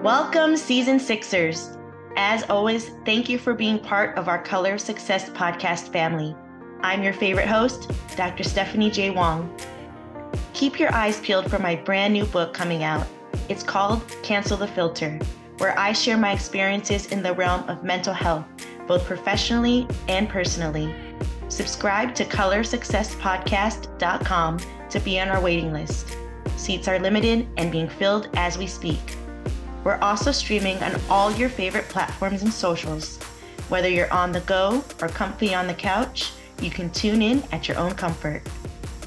Welcome, Season Sixers. As always, thank you for being part of our Color of Success podcast family. I'm your favorite host, Dr. Stephanie J. Wong. Keep your eyes peeled for my brand new book coming out. It's called Cancel the Filter, where I share my experiences in the realm of mental health, both professionally and personally. Subscribe to colorsuccesspodcast.com to be on our waiting list. Seats are limited and being filled as we speak. We're also streaming on all your favorite platforms and socials. Whether you're on the go or comfy on the couch, you can tune in at your own comfort.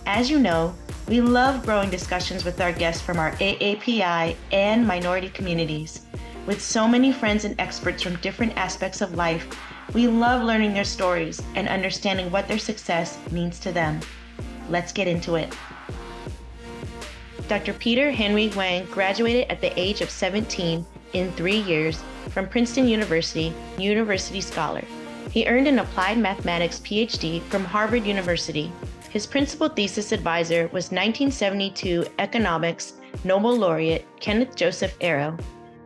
As you know, we love growing discussions with our guests from our AAPI and minority communities. With so many friends and experts from different aspects of life, we love learning their stories and understanding what their success means to them. Let's get into it. Dr. Peter Henry Huang graduated at the age of 17 in 3 years from Princeton University, University Scholar. He earned an applied mathematics PhD from Harvard University. His principal thesis advisor was 1972 economics Nobel laureate Kenneth Joseph Arrow.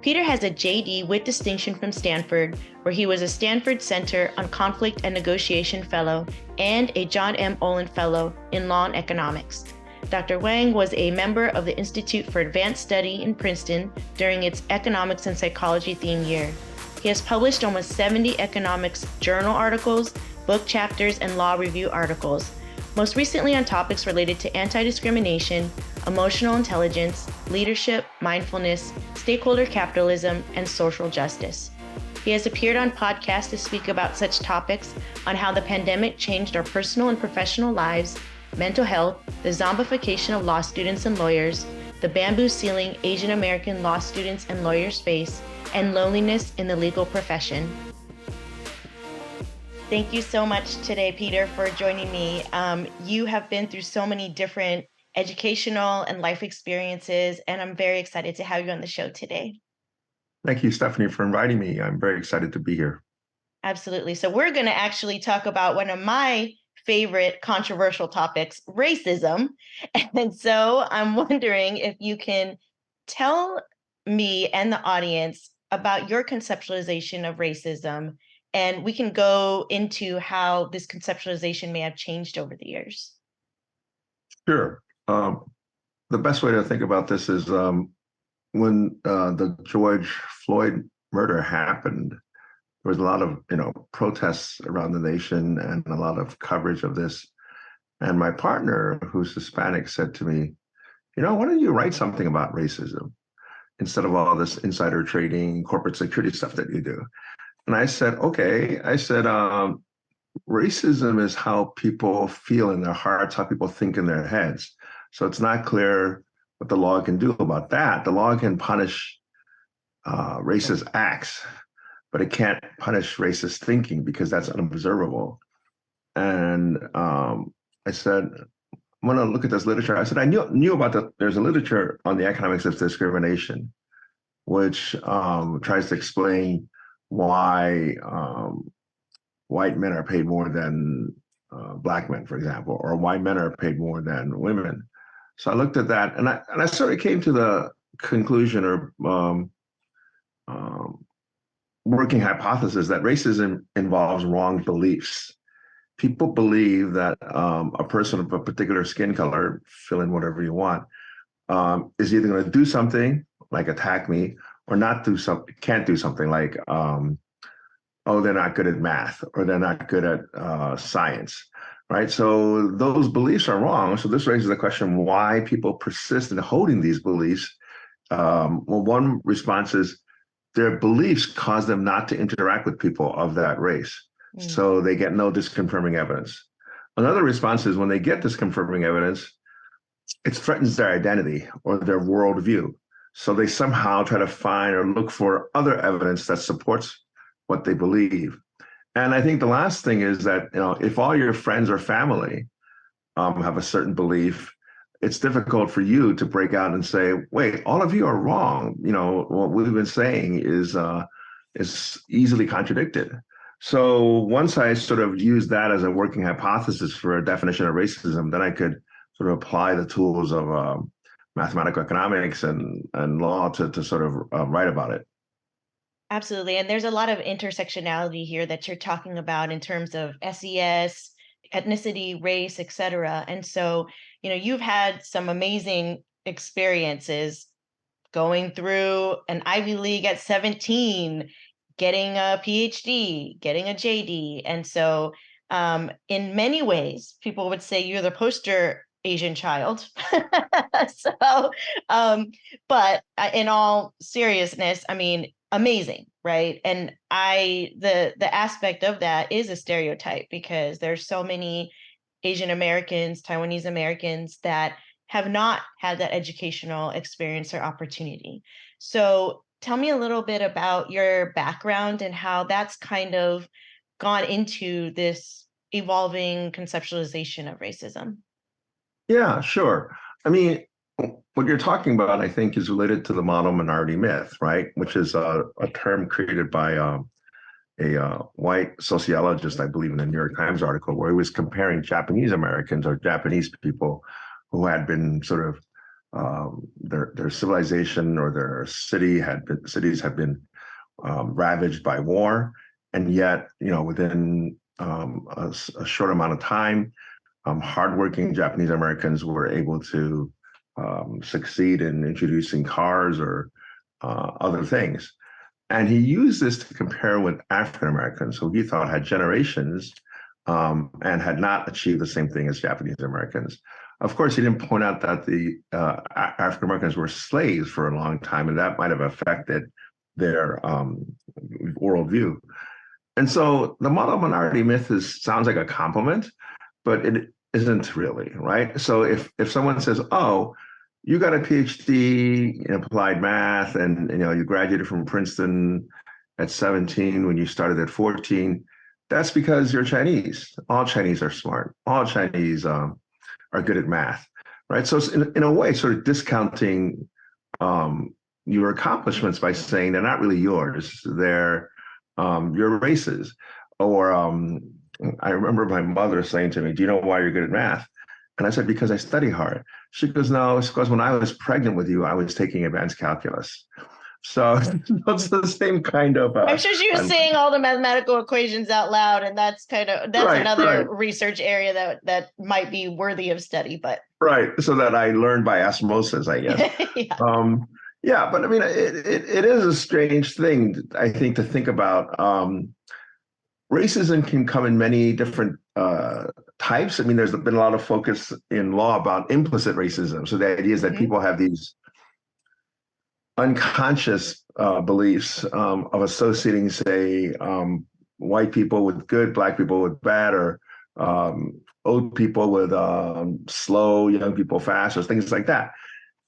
Peter has a JD with distinction from Stanford, where he was a Stanford Center on Conflict and Negotiation Fellow and a John M. Olin Fellow in Law and Economics. Dr. Wang was a member of the Institute for Advanced Study in Princeton during its Economics and Psychology theme year. He has published almost 70 economics journal articles, book chapters, and law review articles, most recently on topics related to anti-discrimination, emotional intelligence, leadership, mindfulness, stakeholder capitalism, and social justice. He has appeared on podcasts to speak about such topics on how the pandemic changed our personal and professional lives, mental health, the zombification of law students and lawyers, the bamboo ceiling Asian American law students and lawyers face, and loneliness in the legal profession. Thank you so much today, Peter, for joining me. You have been through so many different educational and life experiences, and I'm very excited to have you on the show today. Thank you, Stephanie, for inviting me. I'm very excited to be here. Absolutely. So we're going to actually talk about one of my favorite controversial topics, racism. And so I'm wondering if you can tell me and the audience about your conceptualization of racism, and we can go into how this conceptualization may have changed over the years. Sure. The best way to think about this is when the George Floyd murder happened, there was a lot of protests around the nation and a lot of coverage of this. And my partner, who's Hispanic, said to me, why don't you write something about racism instead of all this insider trading, corporate security stuff that you do? And I said, okay. I said, racism is how people feel in their hearts, how people think in their heads. So it's not clear what the law can do about that. The law can punish racist acts, but it can't punish racist thinking because that's unobservable. And I said, I'm going to look at this literature. I said, I knew about there's a literature on the economics of discrimination, which tries to explain why white men are paid more than Black men, for example, or why men are paid more than women. So I looked at that, and I sort of came to the conclusion or working hypothesis that racism involves wrong beliefs. People believe that a person of a particular skin color, fill in whatever you want, is either going to do something like attack me or not do something, can't do something like, oh, they're not good at math or they're not good at science, right? So those beliefs are wrong. So this raises the question why people persist in holding these beliefs. Well, one response is their beliefs cause them not to interact with people of that race. So they get no disconfirming evidence. Another response is when they get disconfirming evidence, it threatens their identity or their worldview. So they somehow try to find or look for other evidence that supports what they believe. And I think the last thing is that, if all your friends or family have a certain belief, it's difficult for you to break out and say, wait, all of you are wrong. What we've been saying is easily contradicted. So once I sort of used that as a working hypothesis for a definition of racism, then I could sort of apply the tools of mathematical economics and law to sort of write about it. Absolutely. And there's a lot of intersectionality here that you're talking about in terms of SES, ethnicity, race, et cetera. And so, you've had some amazing experiences going through an Ivy League at 17, getting a PhD, getting a JD. And so, in many ways, people would say you're the poster Asian child. So, but in all seriousness, I mean, amazing, right? And the aspect of that is a stereotype because there's so many Asian Americans, Taiwanese Americans that have not had that educational experience or opportunity. So tell me a little bit about your background and how that's kind of gone into this evolving conceptualization of racism. Yeah, sure. I mean, what you're talking about, I think, is related to the model minority myth, right? Which is a term created by a white sociologist, I believe, in the New York Times article, where he was comparing Japanese Americans or Japanese people who had been sort of their civilization or their cities had been ravaged by war, and yet within a short amount of time, hardworking Japanese Americans were able to succeed in introducing cars or other things. And he used this to compare with African Americans, who he thought had generations and had not achieved the same thing as Japanese Americans. Of course, he didn't point out that the African Americans were slaves for a long time, and that might have affected their worldview. And so the model minority myth sounds like a compliment, but it isn't really, right? So if someone says, "Oh, you got a PhD in applied math, and you graduated from Princeton at 17 when you started at 14," that's because you're Chinese. All Chinese are smart. All Chinese are good at math, right? So it's in a way sort of discounting your accomplishments by saying they're not really yours. They're your races. Or I remember my mother saying to me, "Do you know why you're good at math?" And I said, "Because I study hard." She goes, "No, it's because when I was pregnant with you, I was taking advanced calculus." So it's the same kind of. I'm sure she was saying all the mathematical equations out loud, and that's another research area that might be worthy of study. But right, so that I learned by osmosis, I guess. Yeah. Yeah, but I mean, it is a strange thing, I think, to think about. Racism can come in many different types. I mean, there's been a lot of focus in law about implicit racism. So the idea is that people have these unconscious beliefs of associating, say, white people with good, black people with bad, or old people with slow, young people fast, or things like that.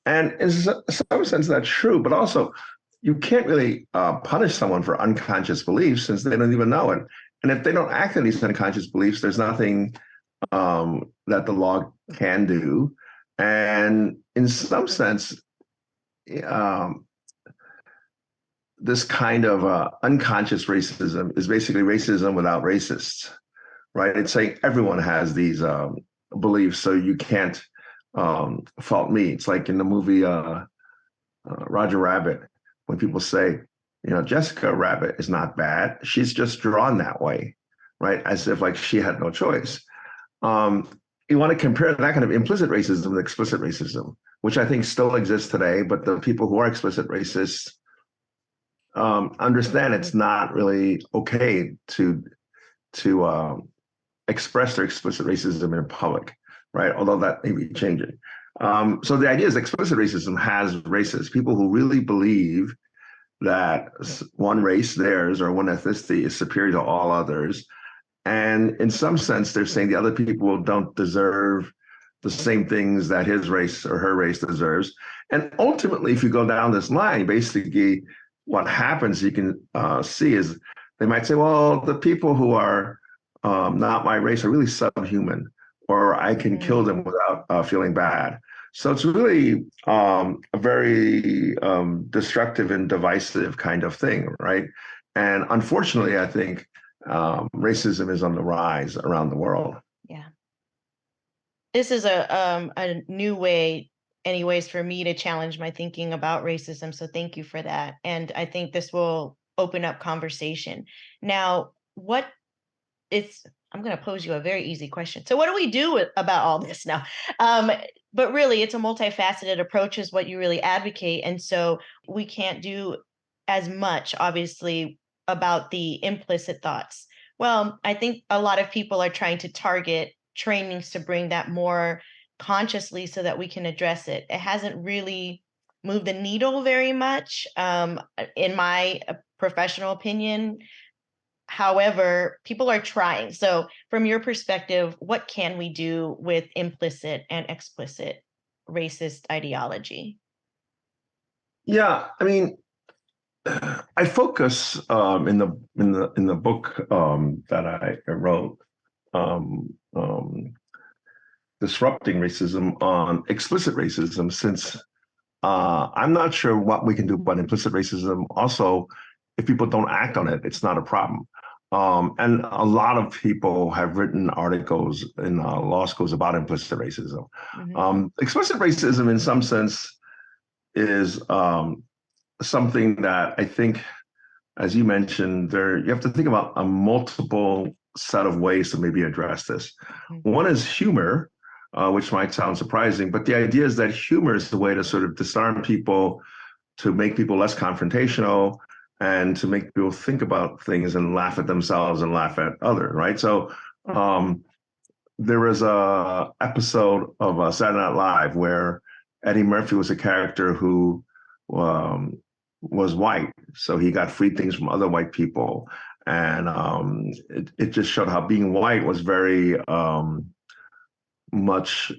And in some sense, that's true, but also you can't really punish someone for unconscious beliefs since they don't even know it. And if they don't act on these unconscious beliefs, there's nothing that the law can do. And in some sense, this kind of unconscious racism is basically racism without racists, right? It's saying everyone has these beliefs, so you can't fault me. It's like in the movie Roger Rabbit, when people say, Jessica Rabbit is not bad. She's just drawn that way, right? As if like she had no choice. You want to compare that kind of implicit racism with explicit racism, which I think still exists today, but the people who are explicit racists understand it's not really okay to express their explicit racism in public, right? Although that may be changing. So the idea is explicit racism has racists, people who really believe that one race, theirs, or one ethnicity is superior to all others. And in some sense, they're saying the other people don't deserve the same things that his race or her race deserves. And ultimately, if you go down this line, basically what happens, you can see is they might say, well, the people who are not my race are really subhuman, or I can kill them without feeling bad. So it's really a very destructive and divisive kind of thing, right? And unfortunately, I think racism is on the rise around the world. Yeah. This is a new way any ways for me to challenge my thinking about racism. So thank you for that. And I think this will open up conversation. Now, I'm going to pose you a very easy question. So what do we do about all this now? But really, it's a multifaceted approach is what you really advocate. And so we can't do as much, obviously, about the implicit thoughts. Well, I think a lot of people are trying to target trainings to bring that more consciously so that we can address it. It hasn't really moved the needle very much, in my professional opinion. However, people are trying. So, from your perspective, what can we do with implicit and explicit racist ideology? Yeah, I mean, I focus in the book that I wrote, um, um, disrupting racism, on explicit racism, since I'm not sure what we can do about implicit racism. Also, if people don't act on it, it's not a problem. And a lot of people have written articles in law schools about implicit racism. Explicit racism, in some sense, is something that I think, as you mentioned, you have to think about a multiple set of ways to maybe address this. One is humor, which might sound surprising, but the idea is that humor is the way to sort of disarm people, to make people less confrontational, and to make people think about things and laugh at themselves and laugh at others, right? So there was a episode of Saturday Night Live where Eddie Murphy was a character who was white, so he got free things from other white people, and it just showed how being white was very much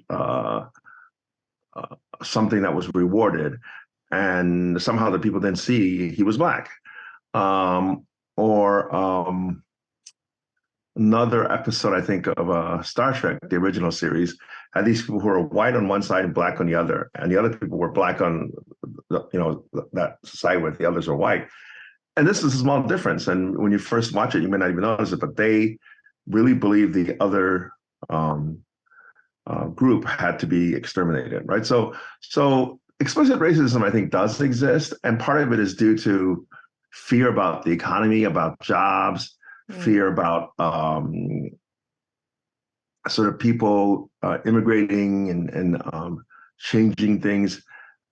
something that was rewarded, and somehow the people didn't see he was black. Or another episode, I think, of Star Trek, the original series, had these people who were white on one side and black on the other, and the other people were black on that side where the others were white. And this is a small difference, and when you first watch it, you may not even notice it, but they really believe the other group had to be exterminated, right? So explicit racism, I think, does exist, and part of it is due to fear about the economy, about jobs, fear about sort of people immigrating and changing things.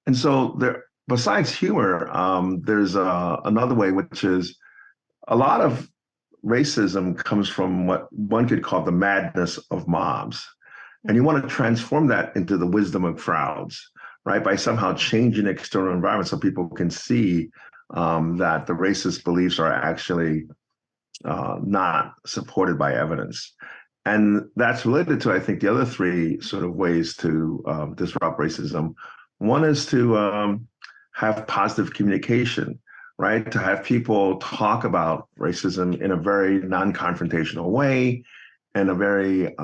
And so there, besides humor, there's another way, which is a lot of racism comes from what one could call the madness of mobs. And you want to transform that into the wisdom of crowds, right? By somehow changing the external environment so people can see that the racist beliefs are actually not supported by evidence. And that's related to, I think, the other three sort of ways to disrupt racism. One is to have positive communication, right? To have people talk about racism in a very non-confrontational way, and a very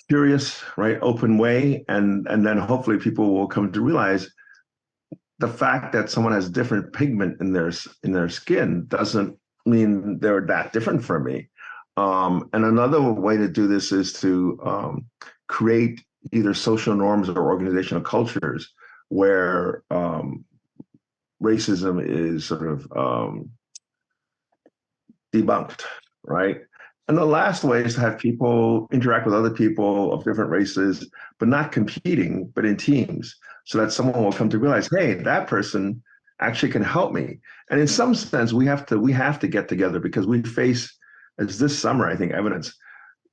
curious, right, open way, and then hopefully people will come to realize the fact that someone has different pigment in their skin doesn't mean they're that different from me. And another way to do this is to create either social norms or organizational cultures where racism is sort of debunked, right? And the last way is to have people interact with other people of different races, but not competing, but in teams, so that someone will come to realize, hey, that person actually can help me. And in some sense, we have to get together, because we face, as this summer, I think, evidence.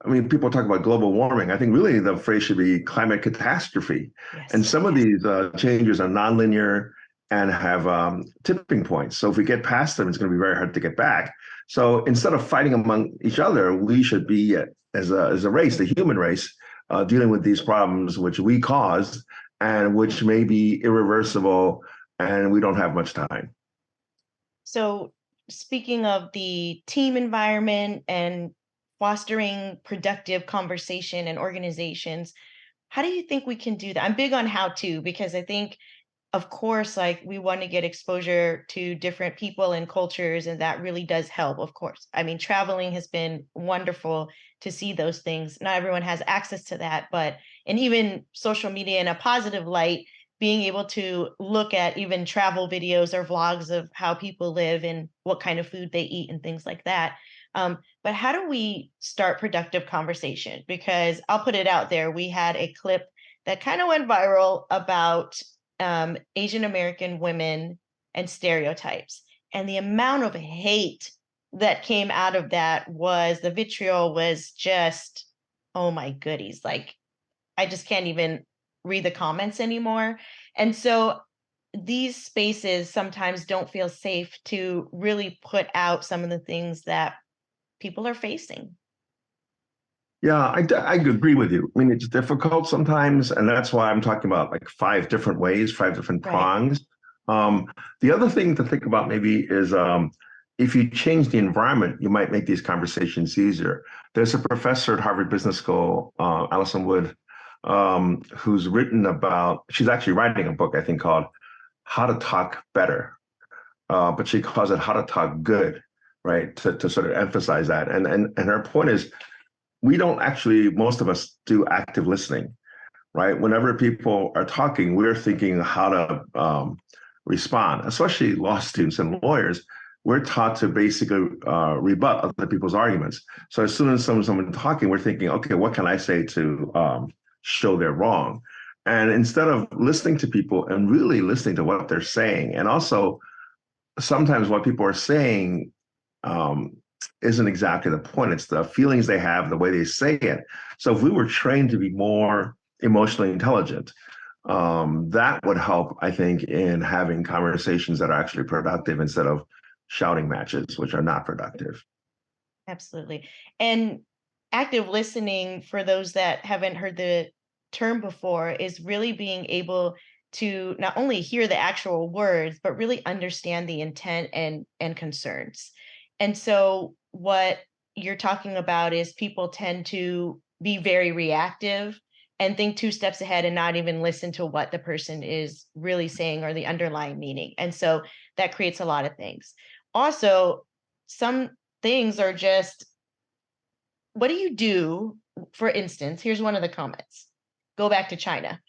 I mean, people talk about global warming. I think really the phrase should be climate catastrophe. Yes. And some of these changes are nonlinear and have tipping points. So if we get past them, it's going to be very hard to get back. So instead of fighting among each other, we should be, as a race, the human race, dealing with these problems which we caused and which may be irreversible, and we don't have much time. So speaking of the team environment and fostering productive conversation and organizations, how do you think we can do that? I'm big on how to, because I think, of course, like, we want to get exposure to different people and cultures, and that really does help, of course. I mean, traveling has been wonderful to see those things. Not everyone has access to that, but and even social media in a positive light, being able to look at even travel videos or vlogs of how people live and what kind of food they eat and things like that. But how do we start productive conversation? Because I'll put it out there. We had a clip that kind of went viral about Asian American women and stereotypes. And the amount of hate that came out of that was the vitriol was just, oh my goodies. Like, I just can't even read the comments anymore. And so these spaces sometimes don't feel safe to really put out some of the things that people are facing. Yeah, I agree with you. I mean, it's difficult sometimes, and that's why I'm talking about like five different ways, five different Right. prongs. The other thing to think about maybe is if you change the environment, you might make these conversations easier. There's a professor at Harvard Business School, Alison Wood, who's written about, she's actually writing a book, I think, called How to Talk Better, but she calls it How to Talk Good, right? To sort of emphasize that. And her point is, we don't actually, most of us do active listening, right? Whenever people are talking, we're thinking how to respond, especially law students and lawyers. We're taught to basically rebut other people's arguments. So as soon as someone's talking, we're thinking, okay, what can I say to show they're wrong? And instead of listening to people and really listening to what they're saying, and also sometimes what people are saying isn't exactly the point. It's the feelings they have, the way they say it. So if we were trained to be more emotionally intelligent, that would help, I think, in having conversations that are actually productive instead of shouting matches, which are not productive. Absolutely. And active listening, for those that haven't heard the term before, is really being able to not only hear the actual words, but really understand the intent and concerns. And so what you're talking about is people tend to be very reactive and think two steps ahead and not even listen to what the person is really saying or the underlying meaning. And so that creates a lot of things. Also, some things are just, what do you do? For instance, here's one of the comments. Go back to China.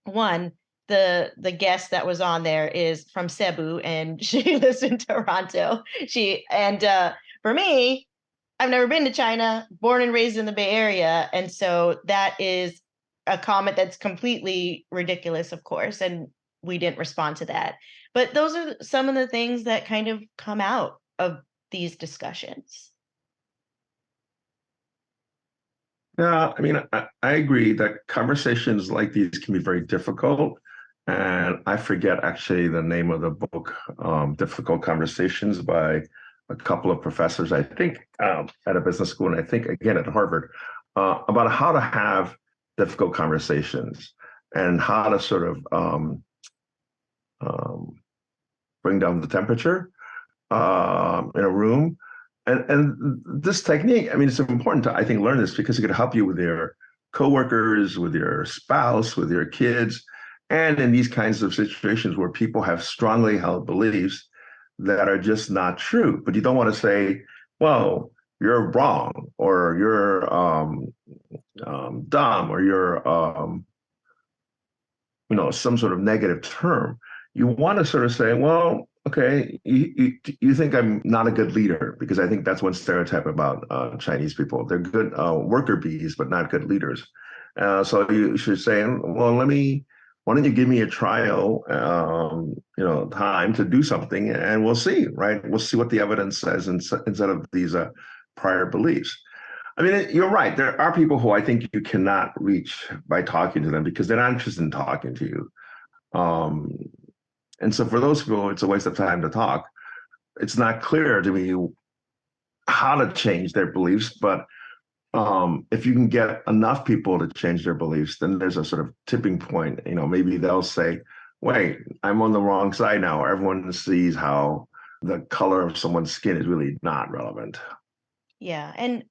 One, the guest that was on there is from Cebu and she lives in Toronto. For me, I've never been to China, born and raised in the Bay Area, and so that is a comment that's completely ridiculous, of course, and we didn't respond to that. But those are some of the things that kind of come out of these discussions. Yeah, I mean, I agree that conversations like these can be very difficult. And I forget actually the name of the book, Difficult Conversations by a couple of professors, I think, at a business school, and I think again at Harvard, about how to have difficult conversations and how to sort of um, bring down the temperature in a room. And this technique, I mean, it's important to, I think, learn this because it can help you with your coworkers, with your spouse, with your kids, and in these kinds of situations where people have strongly held beliefs that are just not true. But you don't want to say, well, you're wrong, or you're dumb, or you're some sort of negative term. You want to sort of say, well, okay, you think I'm not a good leader, because I think that's one stereotype about Chinese people. They're good worker bees, but not good leaders. So you should say, well, why don't you give me a trial, time to do something, and we'll see, right? We'll see what the evidence says instead of these prior beliefs. I mean, you're right. There are people who I think you cannot reach by talking to them because they're not interested in talking to you. Um, and so for those people, it's a waste of time to talk. It's not clear to me how to change their beliefs, but if you can get enough people to change their beliefs, then there's a sort of tipping point. Maybe they'll say, wait, I'm on the wrong side now. Everyone sees how the color of someone's skin is really not relevant. Yeah. And,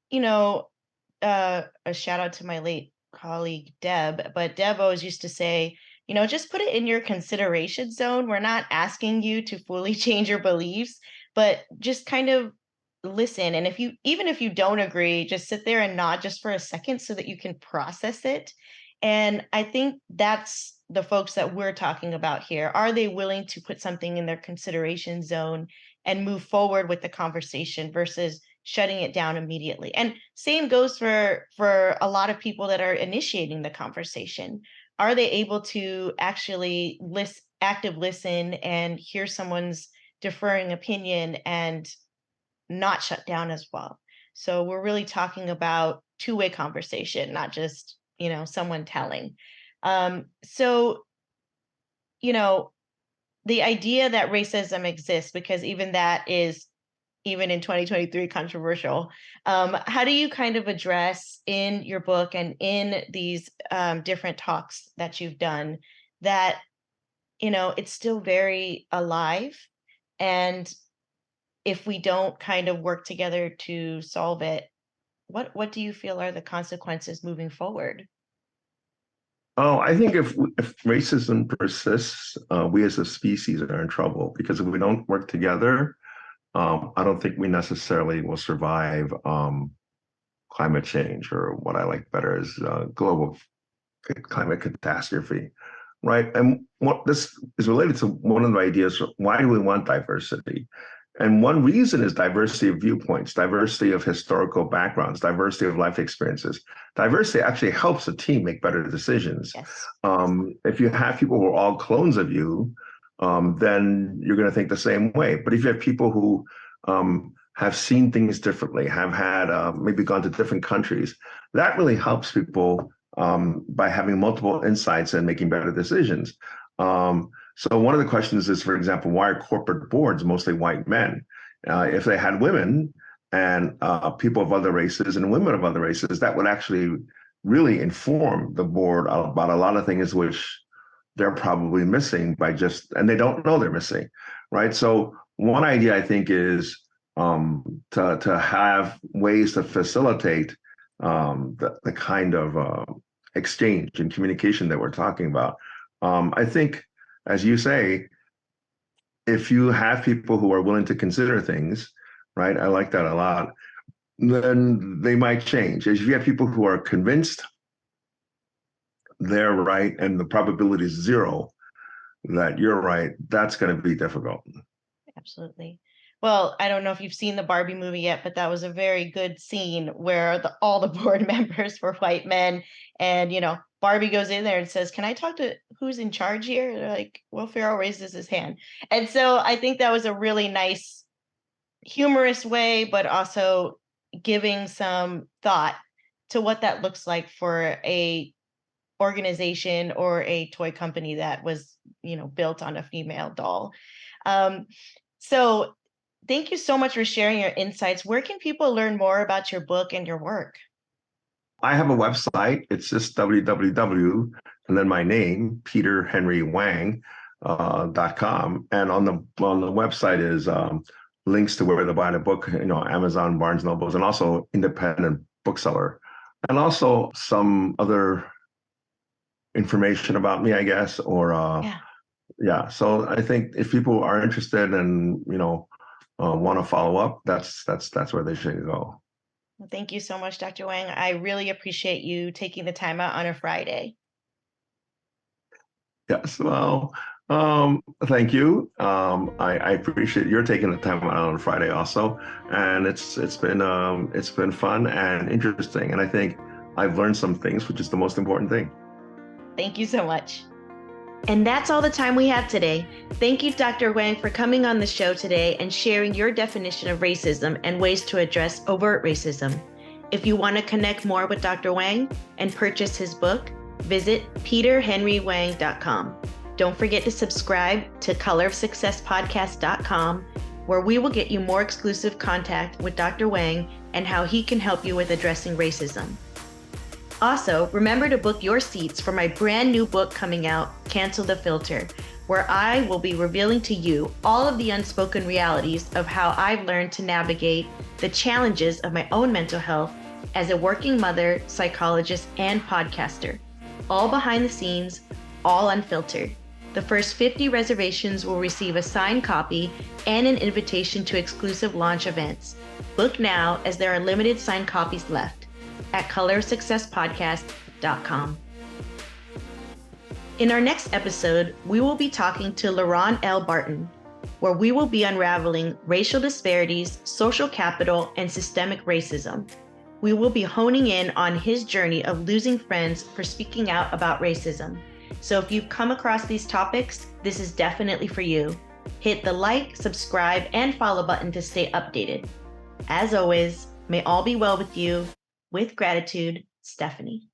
a shout out to my late colleague, Deb, but Deb always used to say, just put it in your consideration zone. We're not asking you to fully change your beliefs, but just kind of listen. And even if you don't agree, just sit there and nod just for a second so that you can process it. And I think that's the folks that we're talking about here. Are they willing to put something in their consideration zone and move forward with the conversation versus shutting it down immediately? And same goes for a lot of people that are initiating the conversation. Are they able to actually active listen and hear someone's differing opinion and not shut down as well? So we're really talking about two-way conversation, not just, someone telling. So, the idea that racism exists, because even that is, even in 2023, controversial. How do you kind of address in your book and in these different talks that you've done that, it's still very alive? And if we don't kind of work together to solve it, what do you feel are the consequences moving forward? Oh, I think if racism persists, we as a species are in trouble because if we don't work together, I don't think we necessarily will survive climate change, or what I like better is global climate catastrophe, right? And what this is related to one of the ideas: why do we want diversity? And one reason is diversity of viewpoints, diversity of historical backgrounds, diversity of life experiences. Diversity actually helps a team make better decisions. Yes. If you have people who are all clones of you, then you're going to think the same way. But if you have people who have seen things differently, have had maybe gone to different countries, that really helps people by having multiple insights and making better decisions. So one of the questions is, for example, why are corporate boards mostly white men? If they had women and people of other races and women of other races, that would actually really inform the board about a lot of things which they're probably missing and they don't know they're missing, right? So one idea I think is to have ways to facilitate the kind of exchange and communication that we're talking about. I think, as you say, if you have people who are willing to consider things, right? I like that a lot. Then they might change. If you have people who are convinced they're right and the probability is zero that you're right, that's going to be difficult. Absolutely. Well, I don't know if you've seen the Barbie movie yet, but that was a very good scene where all the board members were white men. And, Barbie goes in there and says, "Can I talk to who's in charge here?" They're like, "Will Ferrell raises his hand." And so I think that was a really nice, humorous way, but also giving some thought to what that looks like for a organization or a toy company that was, built on a female doll. So thank you so much for sharing your insights. Where can people learn more about your book and your work? I have a website. It's just www and then my name, peterhenrywang.com. And on the website is links to where to buy the book, Amazon, Barnes Nobles, and also independent bookseller. And also some other information about me, I guess, or yeah. So I think if people are interested and want to follow up, that's where they should go. Well, thank you so much, Dr. Wang. I really appreciate you taking the time out on a Friday. Yes, well, thank you. I appreciate your taking the time out on Friday also, and it's been fun and interesting, and I think I've learned some things, which is the most important thing. Thank you so much. And that's all the time we have today. Thank you, Dr. Wang, for coming on the show today and sharing your definition of racism and ways to address overt racism. If you want to connect more with Dr. Wang and purchase his book, visit peterhenrywang.com. Don't forget to subscribe to colorofsuccesspodcast.com, where we will get you more exclusive contact with Dr. Wang and how he can help you with addressing racism. Also, remember to book your seats for my brand new book coming out, Cancel the Filter, where I will be revealing to you all of the unspoken realities of how I've learned to navigate the challenges of my own mental health as a working mother, psychologist, and podcaster. All behind the scenes, all unfiltered. The first 50 reservations will receive a signed copy and an invitation to exclusive launch events. Book now, as there are limited signed copies left, at colorofsuccesspodcast.com. In our next episode, we will be talking to Laron L. Barton, where we will be unraveling racial disparities, social capital, and systemic racism. We will be honing in on his journey of losing friends for speaking out about racism. So if you've come across these topics, this is definitely for you. Hit the like, subscribe, and follow button to stay updated. As always, may all be well with you. With gratitude, Stephanie.